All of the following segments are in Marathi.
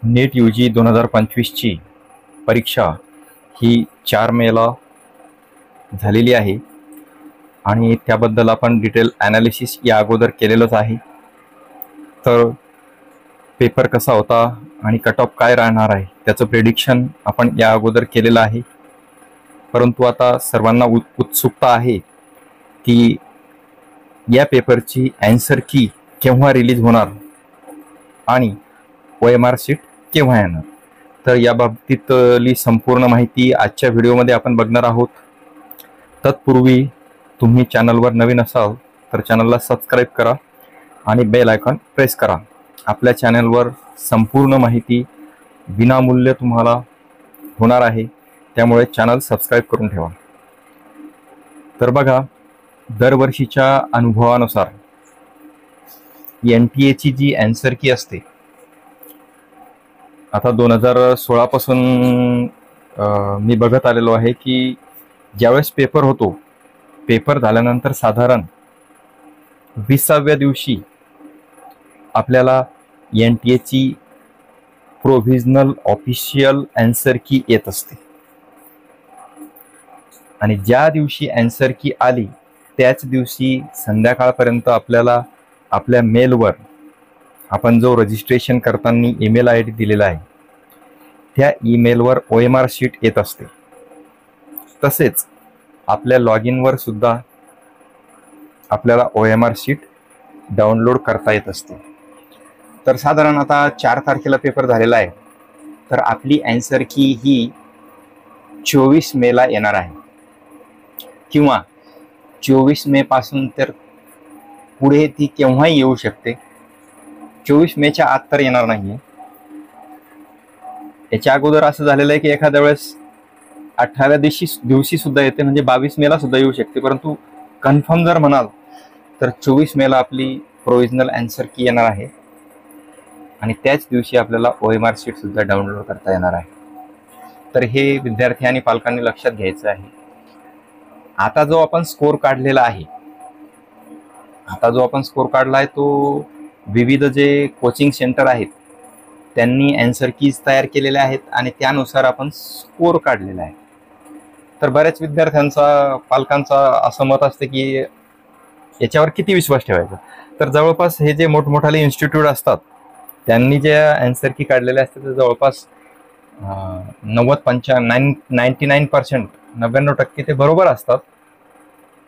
नीट UG 2025ची परीक्षा ही 4 मेला झालेली आहे आणि त्याबद्दल आपण डिटेल ॲनालिसिस या अगोदर केलेलंच आहे। तर पेपर कसा होता आणि कट ऑफ काय राहणार आहे त्याचं प्रेडिक्शन आपण या अगोदर केलेलं आहे। परंतु आता सर्वांना उत्सुकता आहे की या पेपरची आन्सर की केव्हा रिलीज होणार आणि OMR शीट केव्हा येणार। तर या बाबतीतली संपूर्ण माहिती आजच्या व्हिडिओमध्ये आपण बघणार आहोत। तत्पूर्वी तुम्ही चॅनलवर नवीन असाल तर चॅनलला सबस्क्राइब करा आणि बेल आयकॉन प्रेस करा। आपल्या चॅनलवर संपूर्ण माहिती विनामूल्य तुम्हाला होणार आहे, त्यामुळे चॅनल सबस्क्राइब करून ठेवा। तर बघा, दरवर्षीच्या अनुभवानुसार NTA ची जी आन्सर की असते, आता 2016 पासून मी बघत आलेलो आहे की ज्यावेळेस पेपर होतो, पेपर झाल्यानंतर साधारण 20व्या दिवशी आपल्याला NTA ची प्रोव्हिजनल ऑफिशियल आन्सर की येत असते आणि ज्या दिवशी आन्सर की आली त्याच दिवशी संध्याकाळपर्यंत आपल्याला आपल्या मेलवर आपण जो रजिस्ट्रेशन करताना ईमेल ID दिलेला आहे त्या ईमेलवर OMR शीट येत असते। तसेच आपल्या लॉग इनवर सुद्धा आपल्याला OMR शीट डाउनलोड करता येत असते। तर साधारण आता 4 तारखेला पेपर झालेला आहे, तर आपली आन्सर की ही 24 मेला येणार आहे किंवा 24 मे पासून तर पुढे ती केव्हाही येऊ शकते। 24 मेच्या आत तर येणार नाहीये। याच्या अगोदर असं झालेलं आहे की एखाद्या वेळेस 18व्या दिवशी सुद्धा येते, म्हणजे 22 मेला सुद्धा येऊ शकते। परंतु कन्फर्म जर म्हणाल तर 24 मेला आपली प्रोव्हिजनल आन्सर की येणार आहे आणि त्याच दिवशी आपल्याला OMR शीट सुद्धा डाउनलोड करता येणार आहे। तर हे विद्यार्थी आणि पालकांनी लक्षात घ्यायचं आहे। आता जो आपण स्कोर काढलेला आहे, तो विविध जे कोचिंग सेंटर आहेत त्यांनी आन्सर कीज तयार केलेले आहेत आणि त्यानुसार आपण स्कोर काढलेला आहे। तर बऱ्याच विद्यार्थ्यांचा, पालकांचा असं मत असते की याच्यावर किती विश्वास ठेवायचा। तर जवळपास हे जे मोठमोठाले इन्स्टिट्यूट असतात त्यांनी जे आन्सर की काढलेले असतात ते जवळपास 99% 99% ते बरोबर असतात।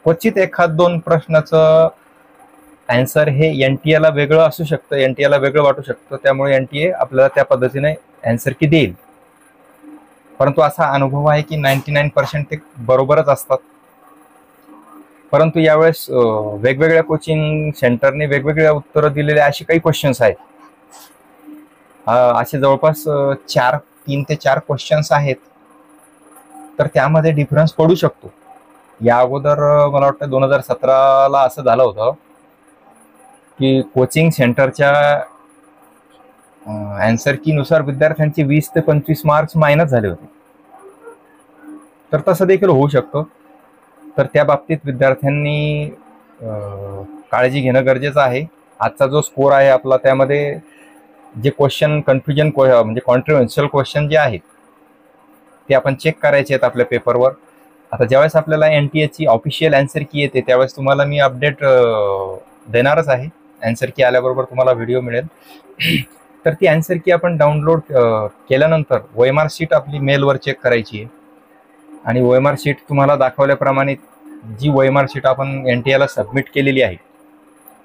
क्वचित एखाद दोन प्रश्नाचं आन्सर हे NTA ला वेगळं असू शकतं, NTA ला वेगळं वाटू शकतं, त्यामुळे NTA आपल्याला त्या पद्धतीने आन्सर की देईल। परंतु असा अनुभव आहे की 99% ते बरोबरच असतात। परंतु यावेळेस वेगवेगळ्या कोचिंग सेंटरने वेगवेगळ्या उत्तरं दिलेले असे काही क्वेश्चन्स आहेत। असे जवळपास 3 ते 4 क्वेश्चन्स आहेत, तर त्यामध्ये डिफरन्स पडू शकतो। या अगोदर मला वाटतं 2017ला असं झालं होतं की कोचिंग सेंटरच्या आन्सर की नुसार विद्यार्थ्यांचे 20 ते 25 मार्क्स मायनस झाले होते। तर तसं देखील होऊ शकतं। तर त्या बाबतीत विद्यार्थ्यांनी काळजी घेणं गरजेचं आहे। आजचा जो स्कोर आहे आपला, त्यामध्ये जे क्वेश्चन कन्फ्युजन म्हणजे कॉन्ट्रोव्हर्शियल क्वेश्चन जे आहेत ते आपण चेक करायचे आहेत आपल्या पेपरवर। आता ज्यावेळेस आपल्याला NTA ची ऑफिशियल आन्सर की येते त्यावेळेस तुम्हाला मी अपडेट देणारच आहे। आन्सर की आल्याबरोबर तुम्हाला व्हिडिओ मिळेल। तर ती आन्सर की आपण डाउनलोड केल्यानंतर OMR शीट आपली मेलवर चेक करायची आहे आणि OMR शीट तुम्हाला दाखवल्याप्रमाणे जी OMR शीट आपण NTA ला सबमिट केलेली आहे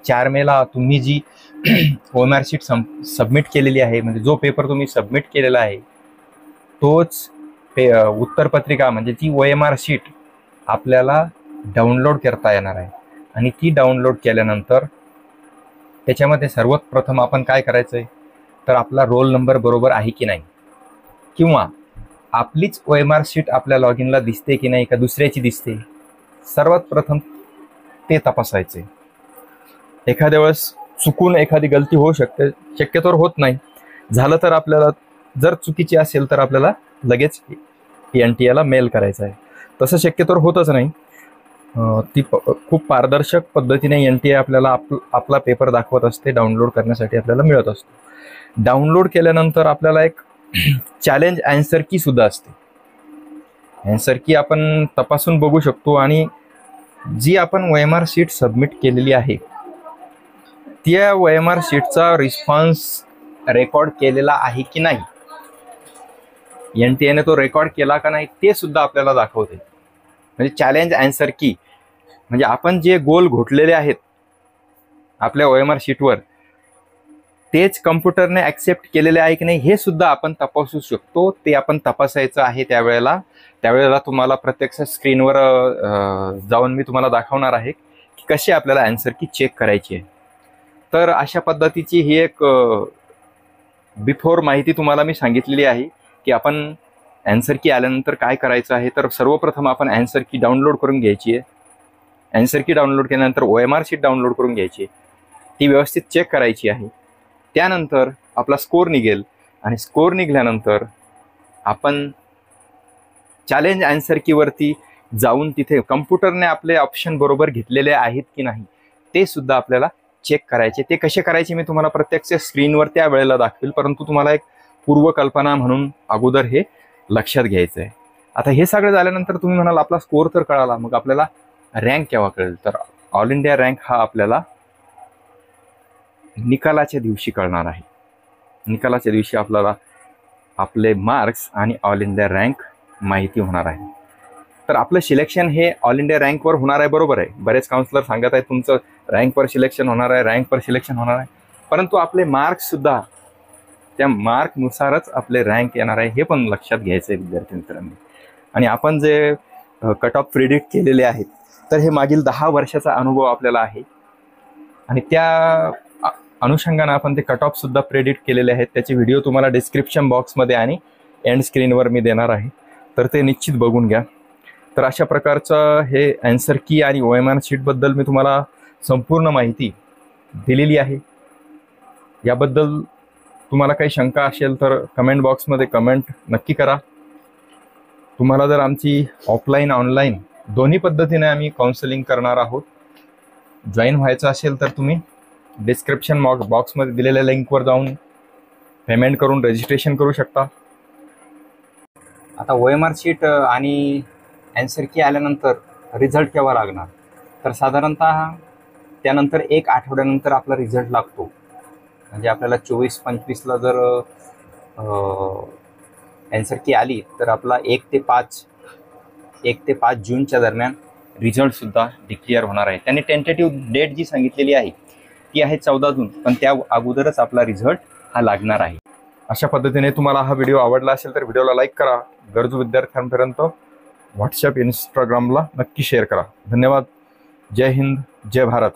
4 मेला, तुम्ही जी OMR शीट सबमिट केलेली आहे, म्हणजे जो पेपर तुम्ही सबमिट केलेला आहे तोच उत्तरपत्रिका म्हणजे ती OMR शीट आपल्याला डाउनलोड करता येणार आहे। आणि ती डाउनलोड केल्यानंतर त्याच्यामध्ये सर्वात प्रथम आपण काय करायचं आहे, तर आपला रोल नंबर बरोबर आहे की नाही, किंवा आपलीच OMR शीट आपल्या लॉग इनला दिसते की नाही, का दुसऱ्याची दिसते, सर्वात प्रथम ते तपासायचे। एखाद्या वेळेस चुकून एखादी गलती होऊ शकते, शक्यतोवर होत नाही। झालं तर आपल्याला, जर चुकीची असेल तर आपल्याला लगेच NTA ला मेल करायचं आहे। तसं शक्यतोवर होतच नाही। ती खूप पारदर्शक पद्धतीने NTA आपल्याला आपला पेपर दाखवत असते, डाउनलोड करण्यासाठी आपल्याला मिळत असतो। डाउनलोड केल्यानंतर आपल्याला एक चॅलेंज आन्सर की सुद्धा असते. आन्सर की आपण तपासून बघू शकतो आणि जी आपण OMR शीट सबमिट केलेली आहे त्या OMR शीटचा रिस्पॉन्स रेकॉर्ड केलेला आहे की नाही, NTA ने तो रेकॉर्ड केला का नाही ते सुद्धा आपल्याला दाखवते. म्हणजे चॅलेंज आन्सर की म्हणजे आपण जे गोल घोटलेले आहेत आपल्या OMR शीटवर तेच कम्प्युटरने ॲक्सेप्ट केलेले आहे की नाही हे सुद्धा आपण तपासू शकतो. ते आपण तपासायचं आहे त्यावेळेला तुम्हाला प्रत्यक्ष स्क्रीनवर जाऊन मी तुम्हाला दाखवणार आहे की कशी आपल्याला आन्सर की चेक करायची आहे. तर अशा पद्धतीची ही एक बिफोर माहिती तुम्हाला मी सांगितलेली आहे की आपण आन्सर की आल्यानंतर काय करायचं आहे. तर सर्वप्रथम आपण आन्सर की डाउनलोड करून घ्यायची आहे. आन्सर की डाउनलोड केल्यानंतर OMR शीट डाउनलोड करून घ्यायची आहे, ती व्यवस्थित चेक करायची आहे. त्यानंतर आपला स्कोर निघेल आणि स्कोर निघाल्यानंतर आपण चॅलेंज आन्सर कीवरती जाऊन तिथे कम्प्युटरने आपले ऑप्शन बरोबर घेतलेले आहेत की नाही ते सुद्धा आपल्याला चेक करायचे. ते कसे करायचे मी तुम्हाला प्रत्यक्ष स्क्रीनवर त्या वेळेला दाखवेल, परंतु तुम्हाला एक पूर्वकल्पना म्हणून अगोदर हे लक्षात घ्यायचं आहे. आता हे सगळं झाल्यानंतर तुम्ही म्हणाल आपला स्कोर तर कळाला, मग आपल्याला रँक केव्हा कळेल. तर ऑल इंडिया रँक हा आपल्याला निकालाच्या दिवशी कळणार आहे. निकालाच्या दिवशी आपल्याला आपले मार्क्स आणि ऑल इंडिया रँक माहिती होणार आहे. तर आपलं सिलेक्शन हे ऑल इंडिया रँकवर होणार आहे, बरोबर आहे. बरेच काउन्सिलर सांगत आहेत तुमचं रँकवर सिलेक्शन होणार आहे, रँकवर सिलेक्शन होणार आहे, परंतु आपले मार्क्ससुद्धा त्या मार्कनुसारच आपले रँक येणार आहे हे पण लक्षात घ्यायचं आहे विद्यार्थी मित्रांनी. आणि आपण जे कट ऑफ प्रिडिक्ट केलेले आहेत तर हे मागील 10 वर्षाचा अनुभव आपल्याला आहे आणि त्या अनुषंगाने आपण ते कट ऑफसुद्धा प्रेडिक्ट केलेले आहेत. त्याचे व्हिडिओ तुम्हाला डिस्क्रिप्शन बॉक्समध्ये आणि एंड स्क्रीनवर मी देणार आहे, तर ते निश्चित बघून घ्या. तर अशा प्रकारचं हे आन्सर की आणि OMR शीटबद्दल मी तुम्हाला संपूर्ण माहिती दिलेली आहे. याबद्दल तुम्हाला काही शंका असेल तर कमेंट बॉक्समध्ये कमेंट नक्की करा. तुम्हाला जर आमची ऑफलाईन ऑनलाईन दोन्ही पद्धतीने आम्ही काउन्सिलिंग करणार आहोत, जॉईन व्हायचं असेल तर तुम्ही डिस्क्रिप्शन बॉक्समध्ये दिलेल्या लिंकवर जाऊन पेमेंट करून रजिस्ट्रेशन करू शकता. आता OMR शीट आणि आन्सर की आल्यानंतर रिझल्ट केव्हा लागणार, तर साधारणतः त्यानंतर 1 आठवड्यानंतर आपला रिझल्ट लागतो. म्हणजे आपल्याला 24-25ला जर आन्सर की आली तर आपला 1 ते 5 जूनच्या दरम्यान रिझल्टसुद्धा डिक्लेअर होणार आहे. त्यांनी टेंटेटिव्ह डेट जी सांगितलेली आहे ती आहे 14 जून, पण त्या अगोदरच आपला रिझल्ट हा लागणार आहे. अशा पद्धतीने तुम्हाला हा व्हिडिओ आवडला असेल तर व्हिडिओला लाईक करा. गरजू विद्यार्थ्यांपर्यंत व्हॉट्सअप इंस्टाग्रामला नक्की शेअर करा. धन्यवाद. जय हिंद, जय भारत.